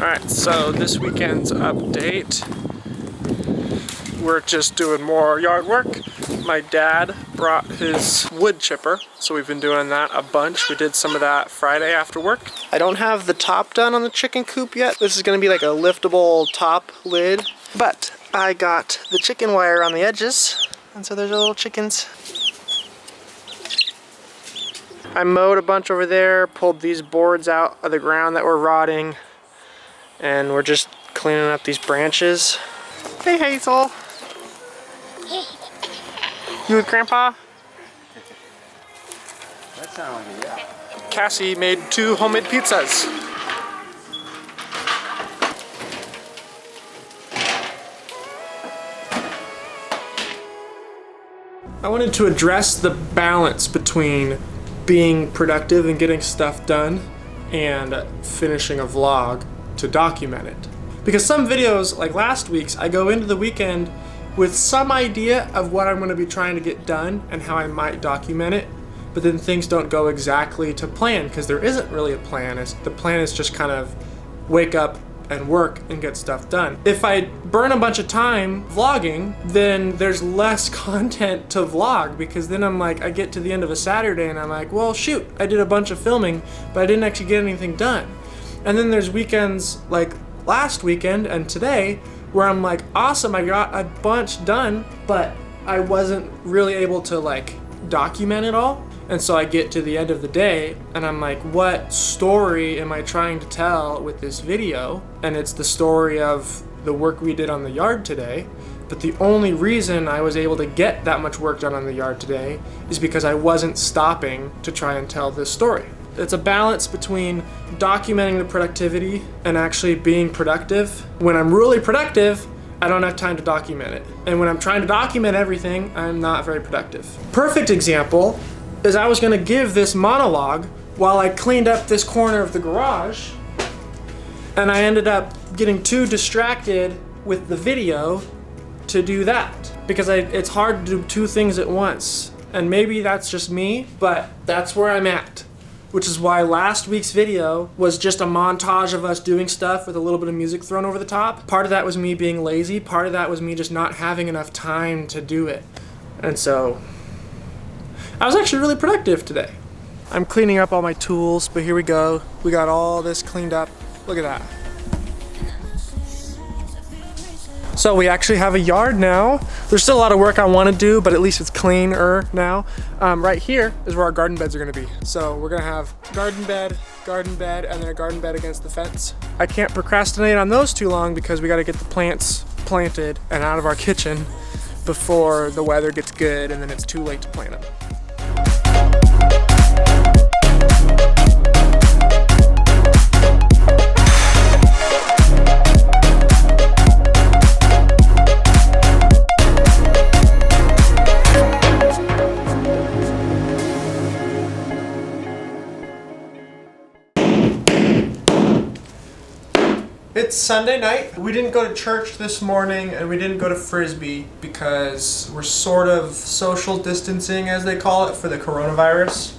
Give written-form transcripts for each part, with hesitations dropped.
Alright, so this weekend's update, we're just doing more yard work. My dad brought his wood chipper, so we've been doing that a bunch. We did some of that Friday after work. I don't have the top done on the chicken coop yet. This is going to be like a liftable top lid, but I got the chicken wire on the edges, and so there's little chickens. I mowed a bunch over there, pulled these boards out of the ground that were rotting, and we're just cleaning up these branches. Hey Hazel! You with Grandpa? That sounds like a yeah. Cassie made 2 homemade pizzas. I wanted to address the balance between being productive and getting stuff done and finishing a vlog to document it. Because some videos, like last week's, I go into the weekend with some idea of what I'm going to be trying to get done and how I might document it, but then things don't go exactly to plan because there isn't really a plan. The plan is just kind of wake up and work and get stuff done. If I burn a bunch of time vlogging, then there's less content to vlog, because then I'm like, I get to the end of a Saturday and I'm like, well shoot, I did a bunch of filming, but I didn't actually get anything done. And then there's weekends like last weekend and today where I'm like, awesome, I got a bunch done, but I wasn't really able to like document it all. And so I get to the end of the day and I'm like, what story am I trying to tell with this video? And it's the story of the work we did on the yard today. But the only reason I was able to get that much work done on the yard today is because I wasn't stopping to try and tell this story. It's a balance between documenting the productivity and actually being productive. When I'm really productive, I don't have time to document it. And when I'm trying to document everything, I'm not very productive. Perfect example is I was gonna give this monologue while I cleaned up this corner of the garage, and I ended up getting too distracted with the video to do that. Because it's hard to do 2 things at once. And maybe that's just me, but that's where I'm at. Which is why last week's video was just a montage of us doing stuff with a little bit of music thrown over the top. Part of that was me being lazy, part of that was me just not having enough time to do it. And so, I was actually really productive today. I'm cleaning up all my tools, but here we go. We got all this cleaned up. Look at that. So we actually have a yard now. There's still a lot of work I want to do, but at least it's cleaner now. Right here is where our garden beds are going to be. So we're going to have garden bed, and then a garden bed against the fence. I can't procrastinate on those too long because we got to get the plants planted and out of our kitchen before the weather gets good and then it's too late to plant them. It's Sunday night. We didn't go to church this morning and we didn't go to Frisbee because we're sort of social distancing, as they call it, for the coronavirus.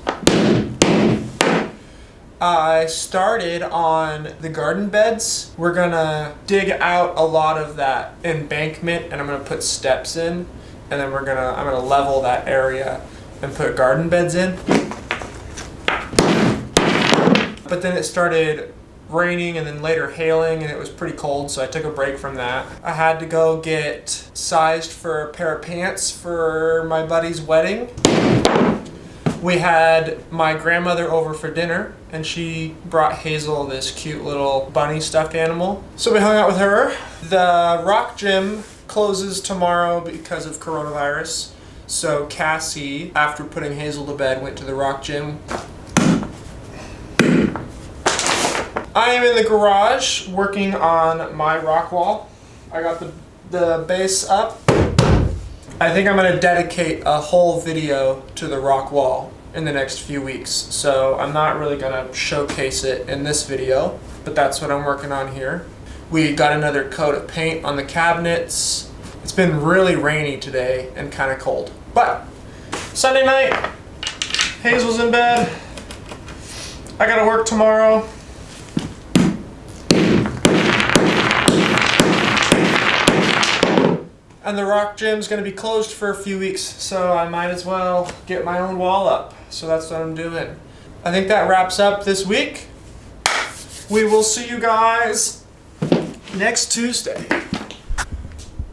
I started on the garden beds. We're gonna dig out a lot of that embankment and I'm gonna put steps in, and then I'm gonna level that area and put garden beds in. But then it started raining and then later hailing and it was pretty cold, so I took a break from that. I had to go get sized for a pair of pants for my buddy's wedding. We had my grandmother over for dinner and she brought Hazel this cute little bunny stuffed animal. So we hung out with her. The rock gym closes tomorrow because of coronavirus. So Cassie, after putting Hazel to bed, went to the rock gym. I am in the garage working on my rock wall. I got the base up. I think I'm going to dedicate a whole video to the rock wall in the next few weeks. So I'm not really going to showcase it in this video, but that's what I'm working on here. We got another coat of paint on the cabinets. It's been really rainy today and kind of cold. But Sunday night, Hazel's in bed. I got to work tomorrow. And the rock gym's gonna be closed for a few weeks, so I might as well get my own wall up. So that's what I'm doing. I think that wraps up this week. We will see you guys next Tuesday.